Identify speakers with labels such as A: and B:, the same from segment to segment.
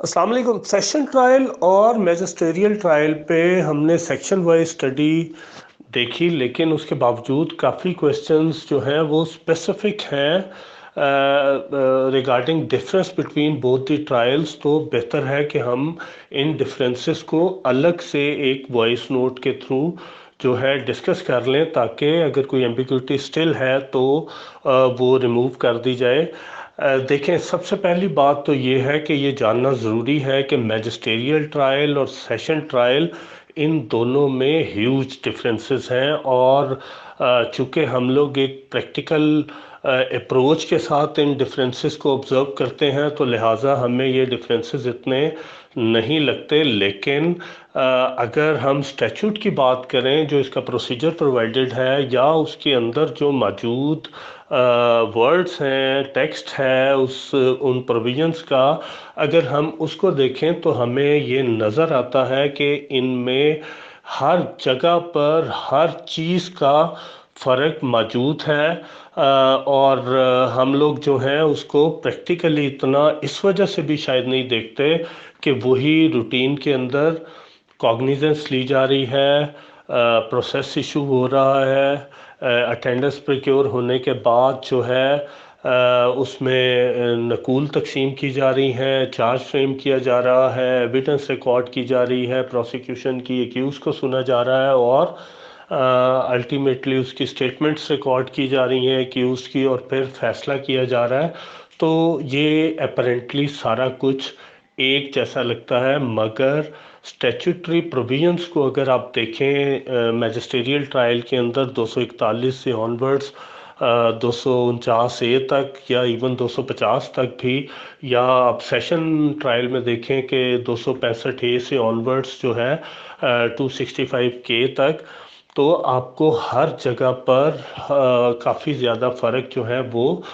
A: अस्सलाम वालेकुम। Session trial और मैजिस्टेरियल ट्रायल पे हमने सेक्शन वाइज स्टडी देखी, लेकिन उसके बावजूद काफ़ी क्वेश्चंस जो हैं वो स्पेसिफिक हैं regarding difference between both the trials. तो बेहतर है कि हम इन डिफरेंसेस को अलग से एक वॉइस नोट के थ्रू जो है डिस्कस कर लें, ताकि अगर कोई एम्बिग्युइटी स्टिल है तो वो रिमूव कर दी जाए। देखें, सबसे पहली बात तो ये है कि ये जानना ज़रूरी है कि मैजिस्टेरियल ट्रायल और सेशन ट्रायल, इन दोनों में ह्यूज डिफरेंसेस हैं। और चूँकि हम लोग एक प्रैक्टिकल अप्रोच के साथ इन डिफरेंसेस को ऑब्ज़र्व करते हैं, तो लिहाजा हमें ये डिफरेंसेस इतने नहीं लगते। लेकिन अगर हम स्टैट्यूट की बात करें, जो इसका प्रोसीजर प्रोवाइडेड है या उसके अंदर जो मौजूद वर्ड्स हैं, टेक्स्ट है, उस उन प्रोविजंस का अगर हम उसको देखें तो हमें ये नज़र आता है कि इनमें हर जगह पर हर चीज़ का फ़र्क मौजूद है। और हम लोग जो हैं उसको प्रैक्टिकली इतना इस वजह से भी शायद नहीं देखते कि वही रूटीन के अंदर कॉग्निजेंस ली जा रही है, प्रोसेस इशू हो रहा है, अटेंडेंस प्रिक्योर होने के बाद जो है उसमें नकूल तकसीम की जा रही हैं, चार्ज फ्रेम किया जा रहा है, एविडेंस रिकॉर्ड की जा रही है, प्रोसिक्यूशन की एक्यूज़ को सुना जा रहा है और अल्टीमेटली उसकी स्टेटमेंट्स रिकॉर्ड की जा रही हैं एक्यूज़ की, और फिर फैसला किया जा रहा है। तो ये अपेरेंटली सारा कुछ एक जैसा लगता है, मगर स्टैट्यूटरी प्रोविजंस को अगर आप देखें मैजिस्टेरियल ट्रायल के अंदर 241 से ऑनवर्ड्स 249 ए तक या इवन 250 तक भी, या आप सेशन ट्रायल में देखें कि 265 ए से ऑनवर्ड्स जो है 265 के तक, तो आपको हर जगह पर काफ़ी ज़्यादा फ़र्क जो है वो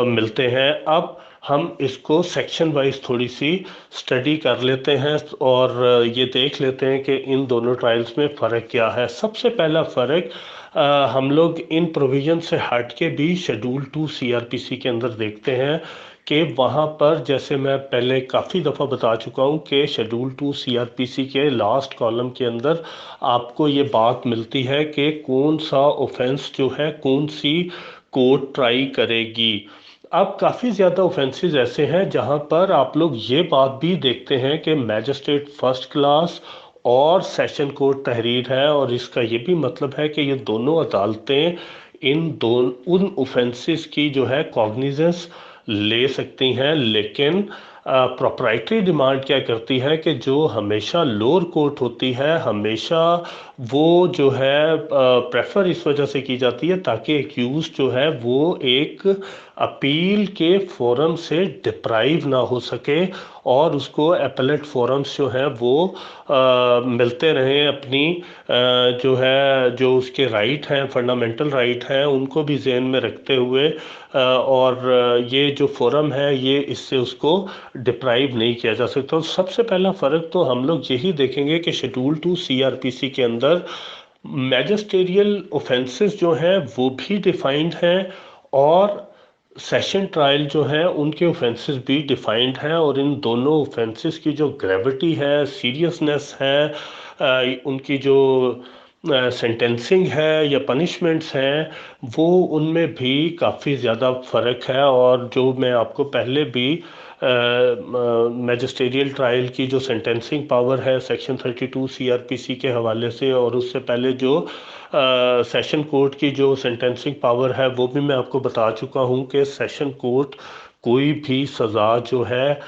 A: मिलते हैं। अब हम इसको सेक्शन वाइज थोड़ी सी स्टडी कर लेते हैं और ये देख लेते हैं कि इन दोनों ट्रायल्स में फ़र्क क्या है। सबसे पहला फ़र्क हम लोग इन प्रोविज़न से हट के भी शेड्यूल 2 सीआरपीसी के अंदर देखते हैं कि वहाँ पर, जैसे मैं पहले काफ़ी दफ़ा बता चुका हूँ कि शेड्यूल 2 सीआरपीसी के लास्ट कॉलम के अंदर आपको ये बात मिलती है कि कौन सा ऑफेंस जो है कौन सी कोर्ट ट्राई करेगी। अब काफ़ी ज़्यादा ऑफेंसेस ऐसे हैं जहाँ पर आप लोग ये बात भी देखते हैं कि मैजिस्ट्रेट फर्स्ट क्लास और सेशन कोर्ट तहरीर है, और इसका ये भी मतलब है कि ये दोनों अदालतें उन ऑफेंसेस की जो है कॉग्निजेंस ले सकती हैं। लेकिन प्रोप्राइटरी डिमांड क्या करती है कि जो हमेशा लोअर कोर्ट होती है, हमेशा वो जो है प्रेफर इस वजह से की जाती है ताकि एक्यूज जो है वो एक अपील के फोरम से डिप्राइव ना हो सके और उसको एपेलेट फोरम्स जो हैं वो मिलते रहें, अपनी जो है जो उसके राइट हैं, फंडामेंटल राइट हैं, उनको भी ज़हन में रखते हुए और ये जो फोरम है ये इससे उसको डिप्राइव नहीं किया जा सकता। तो सबसे पहला फ़र्क तो हम लोग यही देखेंगे कि शेड्यूल 2 सीआरपीसी के अंदर मैजिस्टेरियल ऑफेंसेस जो हैं वो भी डिफाइंड हैं, और सेशन ट्रायल जो है उनके ऑफेंसेस भी डिफाइंड हैं। और इन दोनों ऑफेंसेस की जो ग्रेविटी है, सीरियसनेस है, उनकी जो सेंटेंसिंग है या पनिशमेंट्स हैं, वो उनमें भी काफ़ी ज़्यादा फ़र्क है। और जो मैं आपको पहले भी मैजिस्टेरियल ट्रायल की जो सेंटेंसिंग पावर है सेक्शन 32 सीआरपीसी के हवाले से, और उससे पहले जो सेशन कोर्ट की जो सेंटेंसिंग पावर है वो भी मैं आपको बता चुका हूँ कि सेशन कोर्ट कोई भी सज़ा जो है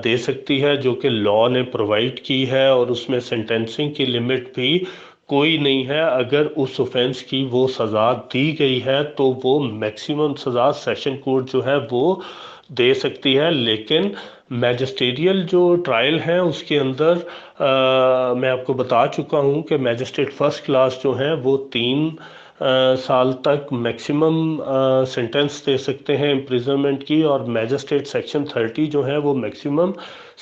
A: दे सकती है जो कि लॉ ने प्रोवाइड की है, और उसमें सेंटेंसिंग की लिमिट भी कोई नहीं है। अगर उस ऑफेंस की वो सज़ा दी गई है तो वो मैक्सिमम सज़ा सेशन कोर्ट जो है वो दे सकती है। लेकिन मैजिस्टेरियल जो ट्रायल है उसके अंदर मैं आपको बता चुका हूँ कि मैजिस्ट्रेट फर्स्ट क्लास जो हैं वो 3 साल तक मैक्सिमम सेंटेंस दे सकते हैं इम्प्रिजनमेंट की, और मैजिस्ट्रेट सेक्शन 30 जो है वो मैक्सिमम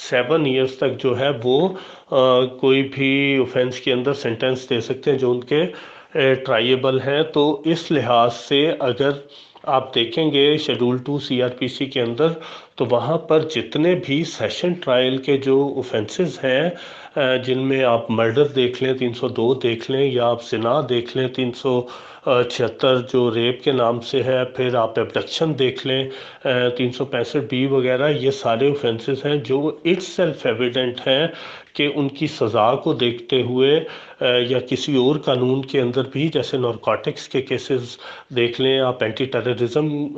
A: 7 ईयर्स तक जो है वो कोई भी ऑफेंस के अंदर सेंटेंस दे सकते हैं जो उनके ट्राइएबल हैं। तो इस लिहाज से अगर आप देखेंगे शेड्यूल 2 सीआरपीसी के अंदर, तो वहाँ पर जितने भी सेशन ट्रायल के जो ऑफेंसेस हैं, जिनमें आप मर्डर देख लें 302 देख लें, या आप जिना देख लें 376 जो रेप के नाम से है, फिर आप एब्डक्शन देख लें 365 बी वगैरह, ये सारे ऑफेंसेस हैं जो इट्स सेल्फ एविडेंट हैं कि उनकी सज़ा को देखते हुए या किसी और कानून के अंदर भी, जैसे नारकोटिक्स के केसेस देख लें, आप एंटी टेररिज्म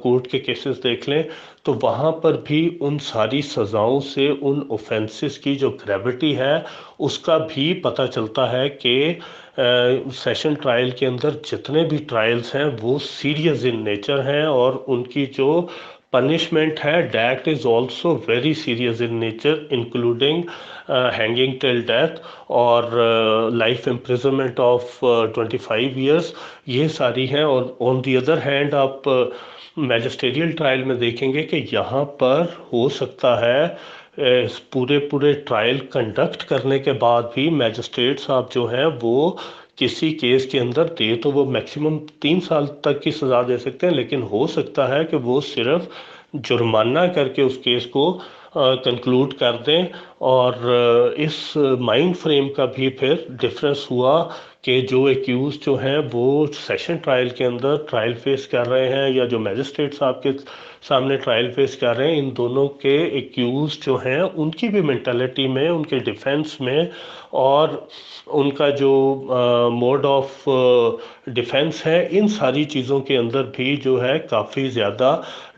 A: कोर्ट के केसेस देख लें, तो वहाँ पर भी उन सारी सज़ाओं से उन ऑफेंसेस की जो ग्रेविटी है उसका भी पता चलता है कि सेशन ट्रायल के अंदर जितने भी ट्रायल्स हैं वो सीरियस इन नेचर हैं, और उनकी जो punishment है that is also very serious in nature, including hanging till death और life imprisonment of 25 years, ये सारी हैं। और on the other hand आप मैजिस्ट्रियल ट्रायल में देखेंगे कि यहाँ पर हो सकता है पूरे पूरे ट्रायल कंडक्ट करने के बाद भी मैजिस्ट्रेट साहब जो हैं वो किसी केस के अंदर दे तो वो मैक्सिमम 3 साल तक की सज़ा दे सकते हैं, लेकिन हो सकता है कि वो सिर्फ जुर्माना करके उस केस को कंक्लूड कर दें। और इस माइंड फ्रेम का भी फिर डिफरेंस हुआ कि जो एक्यूज जो हैं वो सेशन ट्रायल के अंदर ट्रायल फेस कर रहे हैं, या जो मैजिस्ट्रेट साहब के सामने ट्रायल फेस कर रहे हैं, इन दोनों के एक्यूज जो हैं उनकी भी मेंटालिटी में, उनके डिफेंस में और उनका जो मोड ऑफ डिफेंस है, इन सारी चीज़ों के अंदर भी जो है काफ़ी ज़्यादा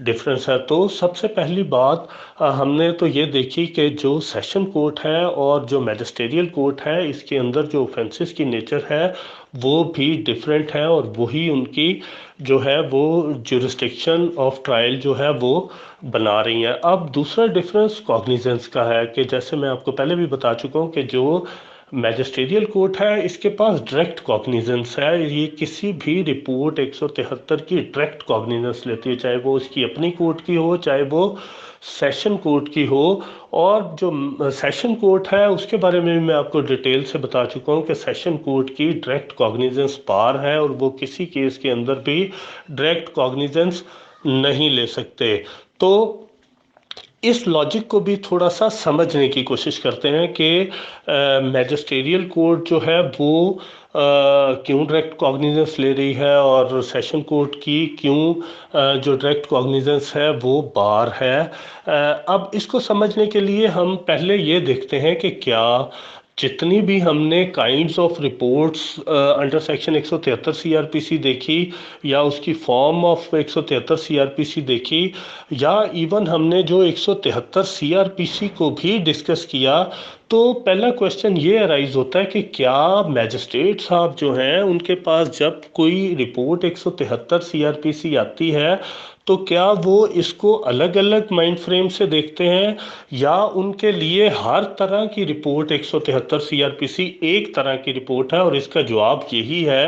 A: डिफरेंस है। तो सबसे पहली बात हमने तो ये देखी कि जो सेशन कोर्ट है और जो मैजिस्ट्रियल कोर्ट है, इसके अंदर जो ऑफेंसेस की नेचर है वो भी डिफरेंट है, और वही उनकी जो है वो जुरिस्डिक्शन ऑफ ट्रायल जो है वो बना रही हैं। अब दूसरा डिफरेंस कॉग्निजेंस का है कि जैसे मैं आपको पहले भी बता चुका हूँ कि जो मैजिस्ट्रियल कोर्ट है इसके पास डायरेक्ट कॉग्निजेंस है, ये किसी भी रिपोर्ट 173 की डायरेक्ट कॉग्निजेंस लेती है, चाहे वो उसकी अपनी कोर्ट की हो, चाहे वो सेशन कोर्ट की हो। और जो सेशन कोर्ट है उसके बारे में भी मैं आपको डिटेल से बता चुका हूँ कि सेशन कोर्ट की डायरेक्ट कॉग्निजेंस पार है, और वो किसी केस के अंदर भी डायरेक्ट कॉग्निजेंस नहीं ले सकते। तो इस लॉजिक को भी थोड़ा सा समझने की कोशिश करते हैं कि मैजिस्ट्रियल कोर्ट जो है वो क्यों डायरेक्ट कॉग्निजेंस ले रही है, और सेशन कोर्ट की क्यों जो डायरेक्ट कॉग्निजेंस है वो बार है। अब इसको समझने के लिए हम पहले ये देखते हैं कि क्या जितनी भी हमने kinds of reports under section 173 CrPC देखी, या उसकी फॉर्म ऑफ 173 सीआरपीसी देखी, या इवन हमने जो 173 सीआरपीसी को भी डिस्कस किया, तो पहला क्वेश्चन ये अराइज होता है कि क्या मैजिस्ट्रेट साहब जो हैं उनके पास जब कोई रिपोर्ट 173 सीआरपीसी आती है तो क्या वो इसको अलग अलग माइंड फ्रेम से देखते हैं, या उनके लिए हर तरह की रिपोर्ट 173 सीआरपीसी एक तरह की रिपोर्ट है। और इसका जवाब यही है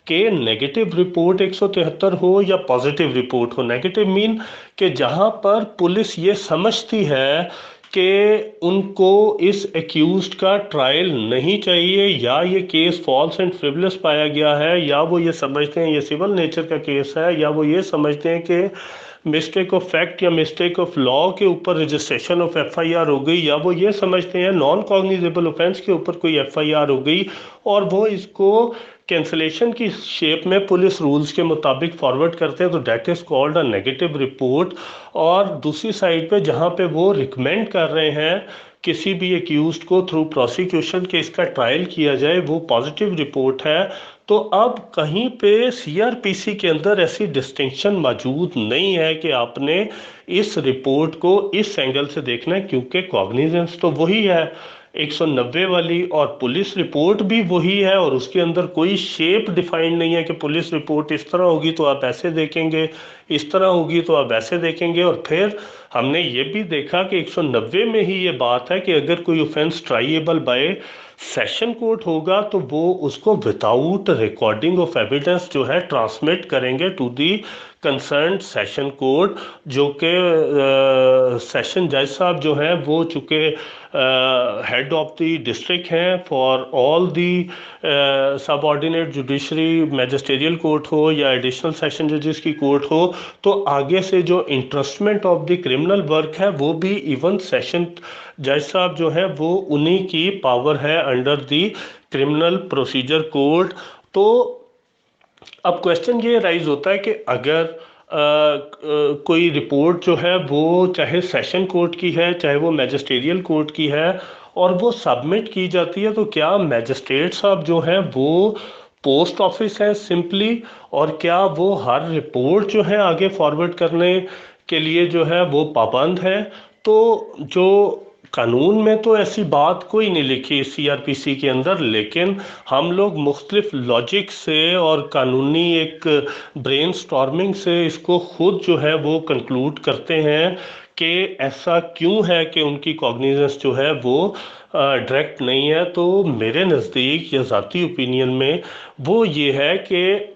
A: कि नेगेटिव रिपोर्ट 173 हो या पॉजिटिव रिपोर्ट हो, नेगेटिव मीन कि जहां पर पुलिस ये समझती है कि उनको इस एक्यूज्ड का ट्रायल नहीं चाहिए, या ये केस फॉल्स एंड फ्रिवलेस पाया गया है, या वो ये समझते हैं ये सिविल नेचर का केस है, या वो ये समझते हैं कि मिस्टेक ऑफ फैक्ट या मिस्टेक ऑफ लॉ के ऊपर रजिस्ट्रेशन ऑफ एफआईआर हो गई, या वो ये समझते हैं नॉन कॉग्निजेबल ऑफेंस के ऊपर कोई एफआईआर हो गई, और वो इसको कैंसलेशन की शेप में पुलिस रूल्स के मुताबिक फॉरवर्ड करते हैं, तो that is called a negative report. और दूसरी साइड पे जहाँ पे वो रिकमेंड कर रहे हैं किसी भी एक्यूज्ड को थ्रू प्रोसिक्यूशन के इसका ट्रायल किया जाए, वो पॉजिटिव रिपोर्ट है। तो अब कहीं पे सीआरपीसी के अंदर ऐसी डिस्टिंक्शन मौजूद नहीं है कि आपने इस रिपोर्ट को इस एंगल से देखना है, क्योंकि कॉग्निजेंस तो वही है 190 वाली, और पुलिस रिपोर्ट भी वही है, और उसके अंदर कोई शेप डिफाइंड नहीं है कि पुलिस रिपोर्ट इस तरह होगी तो आप ऐसे देखेंगे, इस तरह होगी तो आप ऐसे देखेंगे। और फिर हमने ये भी देखा कि 190 में ही ये बात है कि अगर कोई ऑफेंस ट्राइएबल बाय सेशन कोर्ट होगा तो वो उसको विदाउट रिकॉर्डिंग ऑफ एविडेंस जो है ट्रांसमिट करेंगे to the concern session court, जो कि सेशन जज साहब जो हैं वो चूँकि हेड ऑफ द डिस्ट्रिक्ट हैं for all the subordinate judiciary, magisterial court हो या एडिशनल सेशन जजेस की कोर्ट हो, तो आगे से जो entrustment of the criminal criminal work है वो भी इवन सेशन जज साहब जो है वो उन्हीं की पावर है under the criminal procedure code. तो अब क्वेश्चन ये राइज होता है कि अगर कोई रिपोर्ट जो है वो चाहे सेशन कोर्ट की है चाहे वो मैजिस्ट्रियल कोर्ट की है और वो सबमिट की जाती है, तो क्या मैजिस्ट्रेट साहब जो हैं वो पोस्ट ऑफिस है सिंपली, और क्या वो हर रिपोर्ट जो है आगे फॉरवर्ड करने के लिए जो है वो पाबंद है? तो जो कानून में तो ऐसी बात कोई नहीं लिखी सीआरपीसी के अंदर, लेकिन हम लोग मुख्तलिफ लॉजिक से और कानूनी एक ब्रेन स्टॉर्मिंग से इसको खुद जो है वो कंक्लूड करते हैं कि ऐसा क्यों है कि उनकी कॉग्निजेंस जो है वो डायरेक्ट नहीं है। तो मेरे नज़दीक या ज़ाती ओपिनियन में वो ये है कि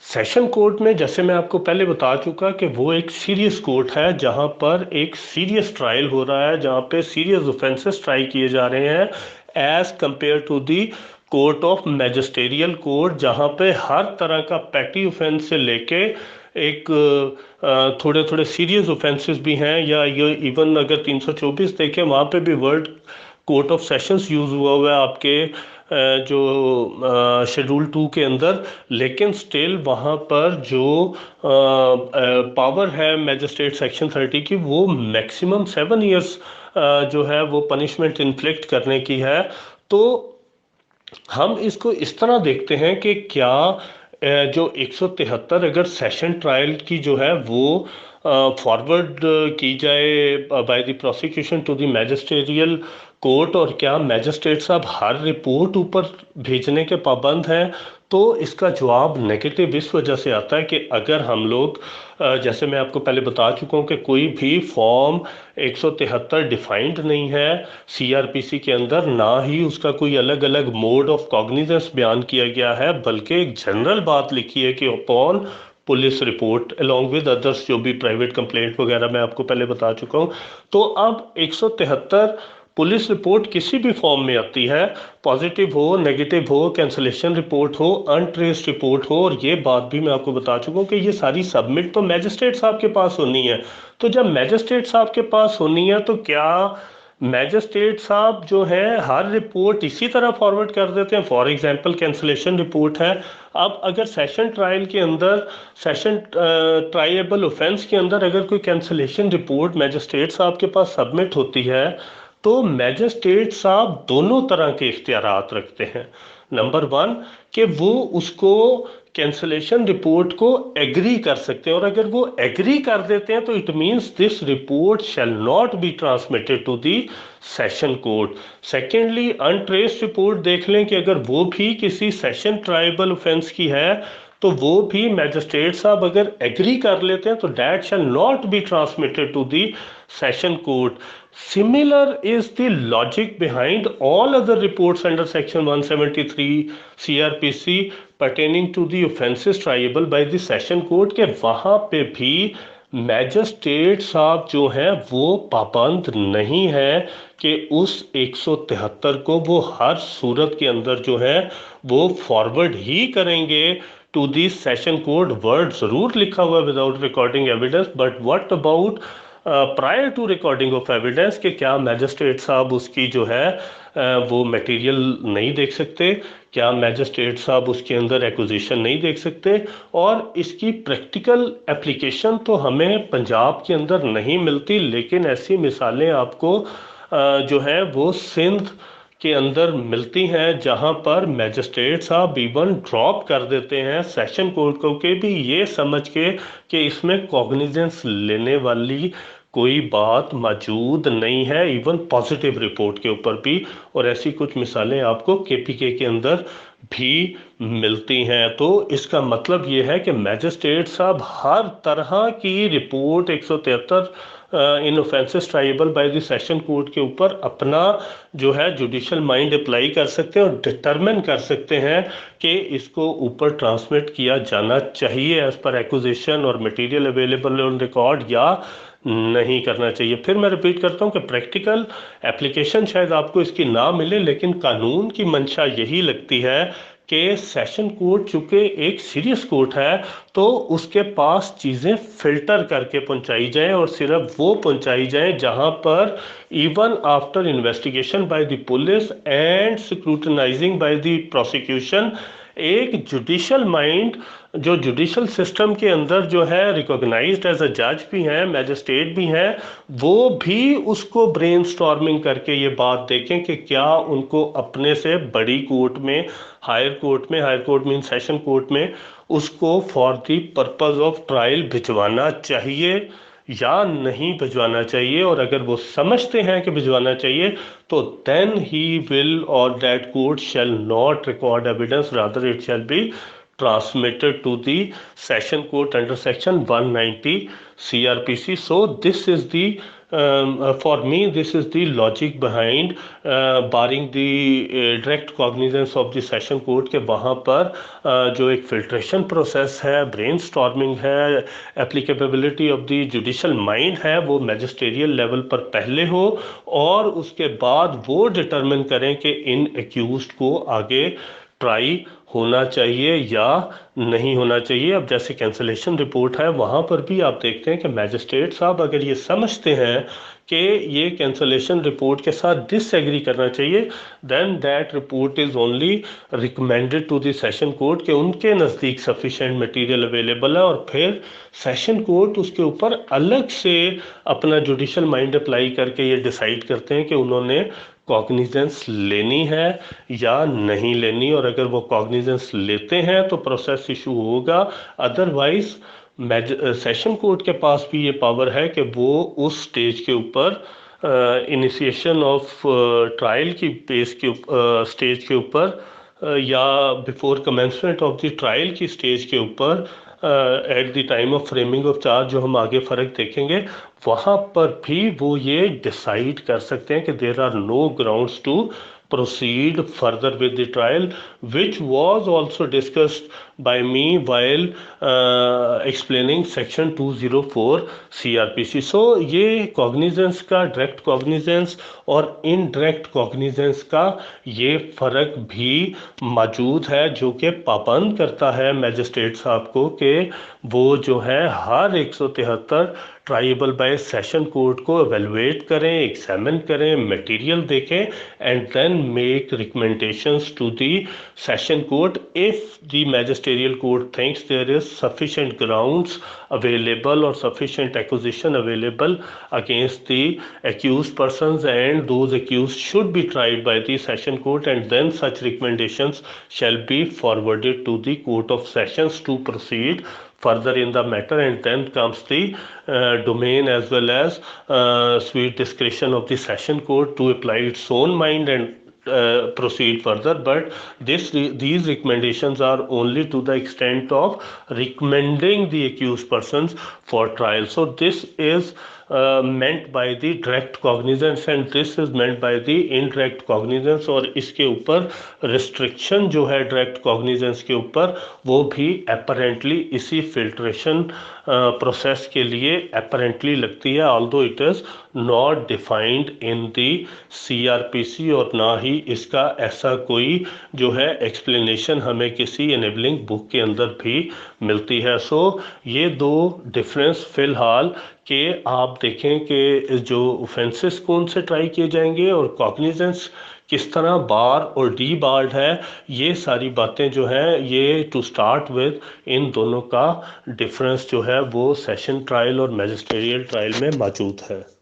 A: सेशन कोर्ट में, जैसे मैं आपको पहले बता चुका कि वो एक सीरियस कोर्ट है जहां पर एक सीरियस ट्रायल हो रहा है, जहां पे सीरियस ऑफेंसेस ट्राई किए जा रहे हैं as compare to the court of magisterial court, जहां पे हर तरह का पैटी ऑफेंस से लेके एक थोड़े थोड़े सीरियस ऑफेंसेस भी हैं, या ये इवन अगर 324 देखें वहाँ पे भी world court of sessions use हुआ है आपके जो शेड्यूल 2 के अंदर। लेकिन स्टिल वहाँ पर जो पावर है मैजिस्ट्रेट सेक्शन 30 की वो मैक्सिमम 7 इयर्स जो है वो पनिशमेंट इन्फ्लिक्ट करने की है। तो हम इसको इस तरह देखते हैं कि क्या जो 173 अगर सेशन ट्रायल की जो है वो फॉरवर्ड की जाए by the prosecution to the magisterial court, और क्या मैजिस्ट्रेट साहब हर रिपोर्ट ऊपर भेजने के पाबंद हैं? तो इसका जवाब नेगेटिव इस वजह से आता है कि अगर हम लोग जैसे मैं आपको पहले बता चुका हूँ कि कोई भी फॉर्म 173 डिफाइंड नहीं है सीआरपीसी के अंदर, ना ही उसका कोई अलग अलग मोड ऑफ कॉग्निजेंस बयान किया गया है, बल्कि एक जनरल बात लिखी है कि upon police report along with others जो भी प्राइवेट कंप्लेंट वगैरह मैं आपको पहले बता चुका हूँ। तो अब 173 पुलिस रिपोर्ट किसी भी फॉर्म में आती है, पॉजिटिव हो नेगेटिव हो, कैंसलेशन रिपोर्ट हो अनट्रेस्ड रिपोर्ट हो, और ये बात भी मैं आपको बता चुका हूँ कि ये सारी सबमिट तो मैजिस्ट्रेट साहब के पास होनी है। तो जब मैजिस्ट्रेट साहब के पास होनी है तो क्या मैजिस्ट्रेट साहब जो है हर रिपोर्ट इसी तरह फॉरवर्ड कर देते हैं? फॉर एग्जांपल कैंसलेशन रिपोर्ट है, अब अगर सेशन ट्रायल के अंदर सेशन ट्रायबल ऑफेंस के अंदर अगर कोई कैंसलेशन रिपोर्ट मैजिस्ट्रेट साहब के पास सबमिट होती है तो मैजिस्ट्रेट साहब दोनों तरह के इख्तियारात रखते हैं। नंबर 1 कि वो उसको कैंसलेशन रिपोर्ट को एग्री कर सकते हैं, और अगर वो एग्री कर देते हैं तो it means this report shall not be transmitted to the session court. Secondly untraced report देख लें कि अगर वो भी किसी सेशन ट्राइबल ऑफेंस की है तो वो भी मैजिस्ट्रेट साहब अगर एग्री कर लेते हैं तो that shall not be transmitted to the session court. Similar is the logic behind all other reports under section 173 CRPC pertaining to the offenses triable by the session court, के वहाँ पे भी मैजिस्ट्रेट साहब जो हैं वो पाबंद नहीं है कि उस 173 को वो हर सूरत के अंदर जो है वो फॉरवर्ड ही करेंगे to the session court. Word ज़रूर लिखा हुआ without recording evidence, but what about prior to recording of evidence, कि क्या मैजिस्ट्रेट साहब उसकी जो है वो मटेरियल नहीं देख सकते? क्या मैजिस्ट्रेट साहब उसके अंदर एक्विजिशन नहीं देख सकते? और इसकी प्रैक्टिकल एप्लीकेशन तो हमें पंजाब के अंदर नहीं मिलती, लेकिन ऐसी मिसालें आपको जो है वो सिंध के अंदर मिलती हैं जहां पर मैजिस्ट्रेट साहब इवन ड्रॉप कर देते हैं सेशन कोर्ट को के भी ये समझ के कि इसमें कॉग्निजेंस लेने वाली कोई बात मौजूद नहीं है, इवन पॉजिटिव रिपोर्ट के ऊपर भी। और ऐसी कुछ मिसालें आपको केपीके के अंदर भी मिलती हैं। तो इसका मतलब ये है कि मैजिस्ट्रेट साहब हर तरह की report 173 in offences tribal by the session court के ऊपर अपना जो है जुडिशल माइंड अप्लाई कर सकते हैं और डिटरमिन कर सकते हैं कि इसको ऊपर ट्रांसमिट किया जाना चाहिए एज पर एक्विजिशन और मटेरियल अवेलेबल ऑन रिकॉर्ड, या नहीं करना चाहिए। फिर मैं रिपीट करता हूं कि प्रैक्टिकल एप्लीकेशन शायद आपको इसकी ना मिले, लेकिन कानून की मंशा यही लगती है कि सेशन कोर्ट चूंकि एक सीरियस कोर्ट है तो उसके पास चीज़ें फिल्टर करके पहुंचाई जाए और सिर्फ वो पहुंचाई जाए जहां पर even after investigation by the police and scrutinising bye the prosecution एक जुडिशल माइंड जो जुडिशल सिस्टम के अंदर जो है रिकॉग्नाइज्ड एज अ जज भी हैं, मैजिस्ट्रेट भी हैं, वो भी उसको ब्रेनस्टॉर्मिंग करके ये बात देखें कि क्या उनको अपने से बड़ी कोर्ट में, higher court mean session court में उसको for the purpose of trial भिजवाना चाहिए या नहीं भिजवाना चाहिए। और अगर वो समझते हैं कि भिजवाना चाहिए तो देन ही विल और that court shall not record evidence, rather it shall be transmitted to the session court under section 190 CRPC. So this is the for me this is the logic behind barring the direct cognizance of the session court के वहाँ पर जो एक filtration process है, brainstorming है, applicability of the judicial mind है, वो magisterial level पर पहले हो और उसके बाद वो determine करें कि इन accused को आगे ट्राई होना चाहिए या नहीं होना चाहिए। अब जैसे कैंसलेशन रिपोर्ट है वहाँ पर भी आप देखते हैं कि मैजिस्ट्रेट साहब अगर ये समझते हैं कि ये कैंसलेशन रिपोर्ट के साथ डिसएग्री करना चाहिए, then that report is only recommended to the session court कि उनके नज़दीक सफिशेंट मटेरियल अवेलेबल है और फिर सेशन कोर्ट उसके ऊपर अलग से अपना जुडिशल माइंड अप्लाई करके ये डिसाइड करते हैं कि उन्होंने कॉग्निजेंस लेनी है या नहीं लेनी। और अगर वो कॉग्निजेंस लेते हैं तो प्रोसेस इशू होगा, अदरवाइज सेशन कोर्ट के पास भी ये पावर है कि वो उस स्टेज के ऊपर इनिशिएशन ऑफ ट्रायल की बेस के स्टेज के ऊपर या before commencement of the trial की स्टेज के ऊपर at the time of framing of charge, जो हम आगे फ़र्क देखेंगे, वहाँ पर भी वो ये डिसाइड कर सकते हैं कि there are no grounds to proceed further with the trial, which was also discussed by me while explaining section 204 CRPC. So ये cognizance का direct cognizance और indirect cognizance का ये फ़र्क भी मौजूद है जो कि पाबंद करता है मैजिस्ट्रेट साहब को कि वो जो है हर 173 ट्राइबल बाय सेशन कोर्ट को एवेलुएट करें, एग्जामिन करें, मटेरियल देखें and then make recommendations to the session court if the magisterial court thinks there is sufficient grounds available or sufficient acquisition available against the accused persons and those accused should be tried by the session court, and then such recommendations shall be forwarded to the court of sessions to proceed further in the matter, and then comes the domain as well as sweet discretion of the session court to apply its own mind and proceed further. But these recommendations are only to the extent of recommending the accused persons for trial. So this is meant by the direct cognizance and this is meant by the indirect cognizance, और इसके ऊपर restriction जो है direct cognizance के ऊपर वो भी apparently इसी filtration process के लिए apparently लगती है, although it is not defined in the CRPC और ना ही इसका ऐसा कोई जो है explanation हमें किसी enabling book के अंदर भी मिलती है। सो ये दो डिफरेंस फिलहाल कि आप देखें कि जो ऑफेंसेस कौन से ट्राई किए जाएंगे और कॉग्निजेंस किस तरह बार और डी बार्ड है, ये सारी बातें जो हैं ये टू स्टार्ट विद इन दोनों का डिफरेंस जो है वो सेशन ट्रायल और मैजिस्ट्रियल ट्रायल में मौजूद है।